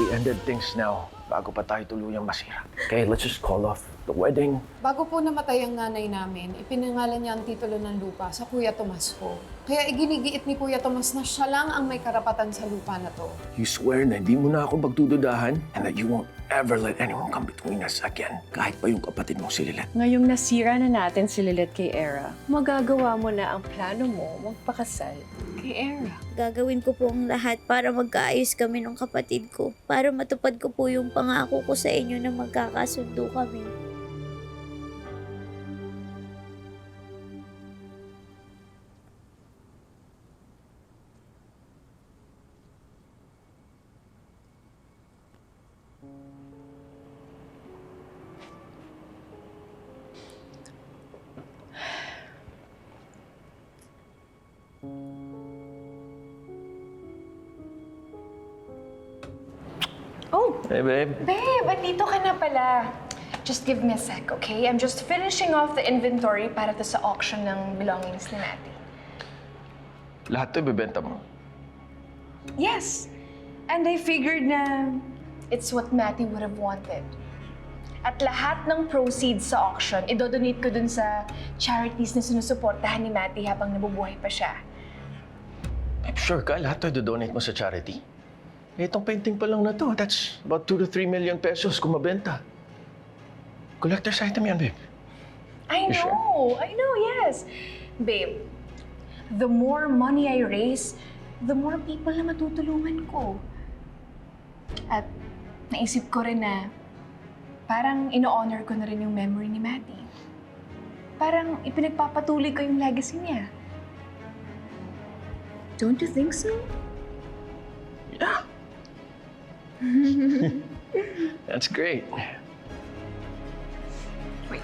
we ended things now bago pa tayo tuluyang masira. Okay, let's just call off the wedding. Bago po namatay ang nanay namin, ipinangalan niya ang titulo ng lupa sa Kuya Tomas ko. Kaya iginigiit ni Kuya Tomas na siya lang ang may karapatan sa lupa na to. You swear na hindi mo na ako magdududahan and that you won't ever let anyone come between us again, kahit pa yung kapatid mong si Lilet. Ngayong nasira na natin si Lilet kay Era, magagawa mo na ang plano mo magpakasal kay Era. Gagawin ko po ang lahat para magkaayos kami ng kapatid ko. Para matupad ko po yung pangako ko sa inyo na magkakasundo kami. Oh, Hey, babe. babe, andito ka na pala. Just give me a sec, okay? I'm just finishing off the inventory para to sa auction ng belongings ni Matty. Lahat to ibebenta mo. Yes, and I figured na it's what Matty would have wanted. At lahat ng proceeds sa auction, idodonate ko dun sa charities na sinusuportahan ni Matty habang nabubuhay pa siya. Babe, sure ka? Lahat to i-donate mo sa charity? Eh, itong painting pa lang na to, that's about 2 to 3 million pesos kung mabenta. Collector's item yan, babe. I You know, yes. Babe, the more money I raise, the more people na matutulungan ko. At naisip ko rin na parang ino-honor ko na rin yung memory ni Matty. Parang ipinagpapatuloy ko yung legacy niya. Don't you think so? Yeah. That's great. Wait.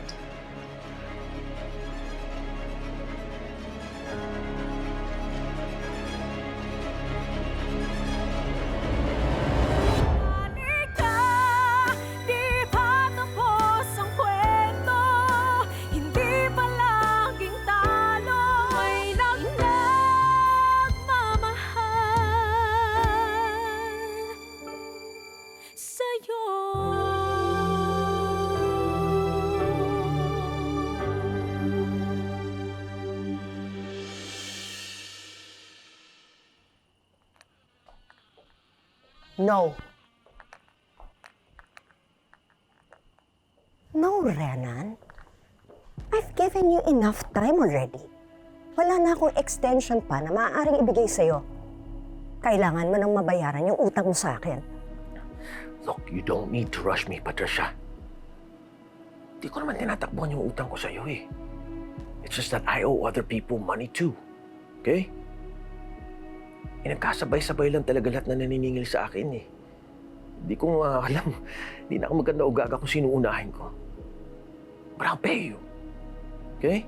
No. No, Renan. I've given you enough time already. Wala na akong extension pa na maaaring ibigay sa'yo. Kailangan mo nang mabayaran yung utang mo sa akin. Look, you don't need to rush me, Patricia. Di ko naman tinatakbuhan yung utang ko sa'yo eh. It's just that I owe other people money too. Okay? Nagkasabay-sabay lang talaga lahat na naniningil sa akin eh. Hindi ko alam. Hindi na ako maganda o gaga kung sino unahin ko. But I'll pay you. Okay?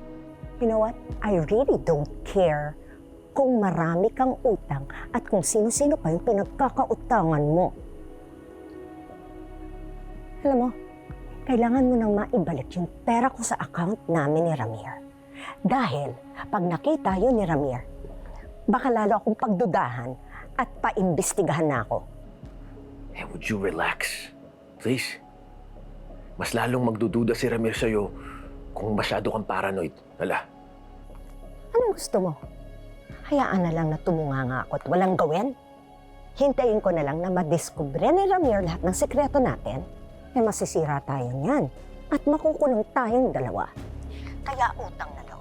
You know what? I really don't care kung marami kang utang at kung sino-sino pa yung pinagkakautangan mo. Alam mo, kailangan mo nang maibalik yung pera ko sa account namin ni Ramir. Dahil pag nakita yun ni Ramir, baka lalo akong pagdudahan at paimbestigahan na ako. Hey, would you relax? Please? Mas lalong magdududa si Ramir sa'yo kung masyado kang paranoid. Hala. Anong gusto mo? Hayaan na lang na tumunganga ako at walang gawin? Hintayin ko na lang na madiskubre ni Ramir lahat ng sekreto natin, eh masisira tayo niyan at makukulong tayong dalawa. Kaya utang na daw.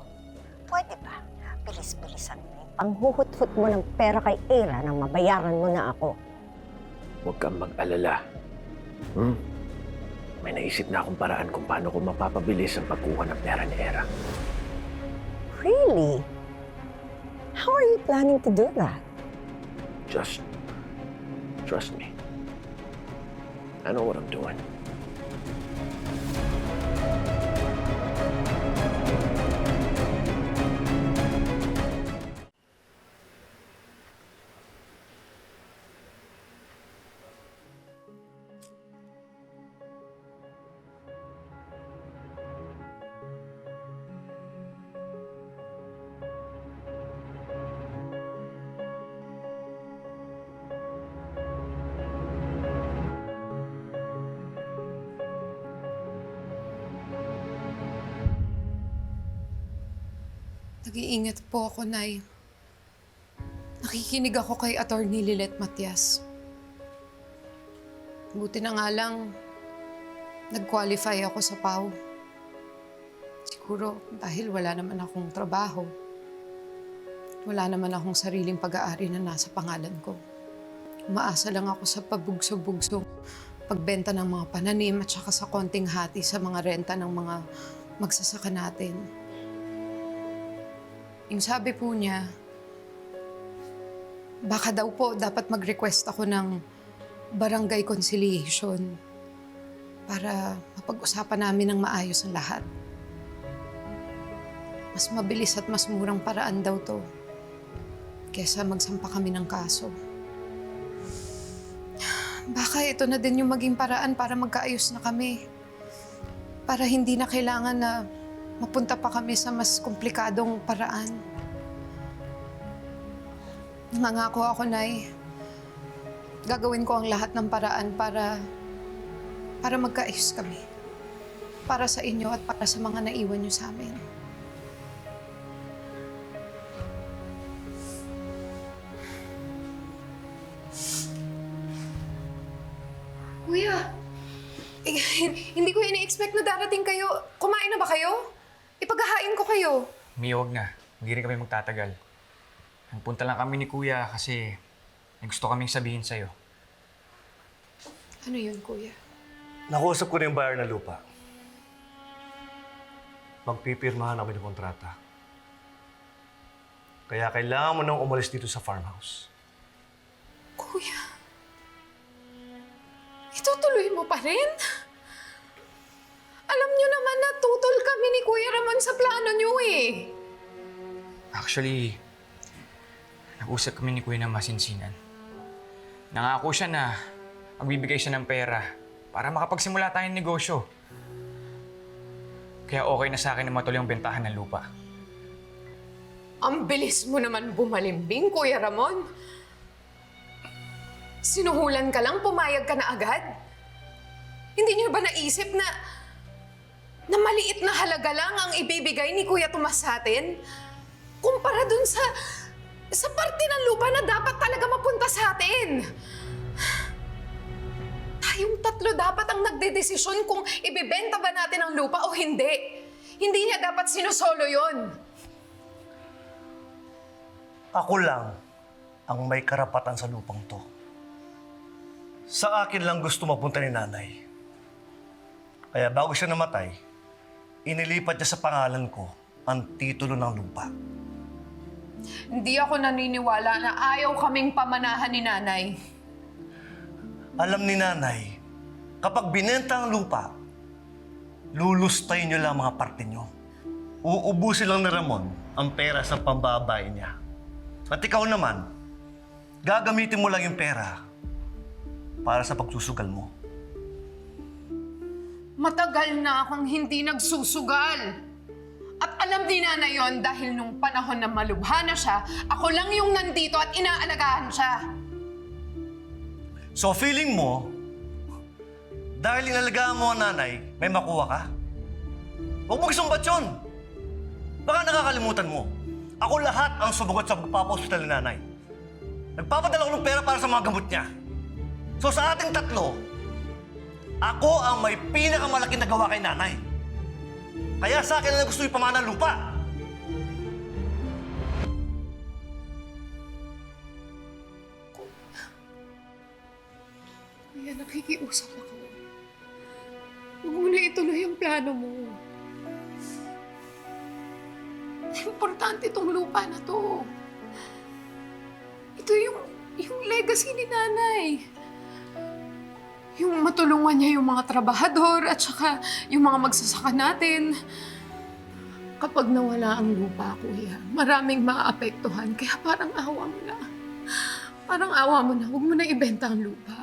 Pwede ba? Bilis-bilisan mo yung panghuhut-hut mo ng pera kay Era nang mabayaran mo na ako. Huwag kang mag-alala. May naisip na akong paraan kung paano ko mapapabilis ang pagkuha ng pera ni Era. Really? How are you planning to do that? Just trust me. I know what I'm doing. Mag-iingat po ako, Nay. Nakikinig ako kay Attorney Lilet Matias. Buti na nga lang, nag-qualify ako sa PAW. Siguro dahil wala naman akong trabaho. Wala naman akong sariling pag-aari na nasa pangalan ko. Umaasa lang ako sa pabugso-bugso, pagbenta ng mga pananim at saka sa konting hati sa mga renta ng mga magsasaka natin. Yung sabi po niya, baka daw po dapat mag-request ako ng barangay conciliation para mapag-usapan namin ng maayos ang lahat. Mas mabilis at mas murang paraan daw to kesa magsampa kami ng kaso. Baka ito na din yung maging paraan para magkaayos na kami. Para hindi na kailangan na mapunta pa kami sa mas komplikadong paraan. Nangangako ako, Nay. Gagawin ko ang lahat ng paraan para magkaayos kami. Para sa inyo at para sa mga naiwan niyo sa amin. Kuya, hindi ko ini-expect na darating kayo. Kumain na ba kayo? Ipaghahain ko kayo. Mia, wag na. Hindi rin kami magtatagal. Nagpunta lang kami ni Kuya kasi may gusto kaming sabihin sa'yo. Ano yun, Kuya? Nakuusap ko na yung buyer ng lupa. Magpipirmahan kami ng kontrata. Kaya kailangan mo nang umalis dito sa farmhouse. Kuya, itutuloy mo pa rin? Alam niyo naman na tutol kami ni Kuya Ramon sa plano niyo eh. Actually, nag-usap kami ni Kuya ng masinsinan. Nangako siya na magbibigay siya ng pera para makapagsimula tayong negosyo. Kaya okay na sa akin na matuloy ang bentahan ng lupa. Ang bilis mo naman bumalimbing, Kuya Ramon. Sinuhulan ka lang, pumayag ka na agad? Hindi niyo ba naisip na maliit na halaga lang ang ibibigay ni Kuya Tomas sa atin? Kumpara dun sa parte ng lupa na dapat talaga mapunta sa atin. Tayong tatlo dapat ang nagdedesisyon kung ibibenta ba natin ang lupa o hindi. Hindi niya dapat sinusolo yon. Ako lang ang may karapatan sa lupang to. Sa akin lang gusto mapunta ni nanay. Kaya bago siya namatay, inilipat niya sa pangalan ko ang titulo ng lupa. Hindi ako naniniwala na ayaw kaming pamanahan ni Nanay. Alam ni nanay, kapag binenta ang lupa, lulustayin niyo lang mga parte niyo. Uubusin lang ni Ramon ang pera sa pambabay niya. At ikaw naman, gagamitin mo lang yung pera para sa pagsusugal mo. Matagal na akong hindi nagsusugal. At alam din na yon dahil nung panahon na malubha na siya, ako lang yung nandito at inaalagaan siya. So feeling mo, dahil inalagaan mo ang nanay, may makuha ka? Huwag mo isumbat yun. Baka nakakalimutan mo. Ako lahat ang sumagot sa pagpapa-hospital ni nanay. Nagpapadala ko ng pera para sa mga gamot niya. So sa ating tatlo, ako ang may pinakamalaking nagawa kay nanay. Kaya sa akin na gusto ipamana ng lupa. Kaya nakikiusap ako. Huwag mo na ituloy ang plano mo. Importante itong lupa na to. Ito yung legacy ni Nanay. Yung matulungan niya yung mga trabahador at saka yung mga magsasaka natin. Kapag nawala ang lupa, Kuya, maraming maaapektuhan. Kaya parang awa mo na. Parang awa mo na. Huwag mo na ibenta ang lupa.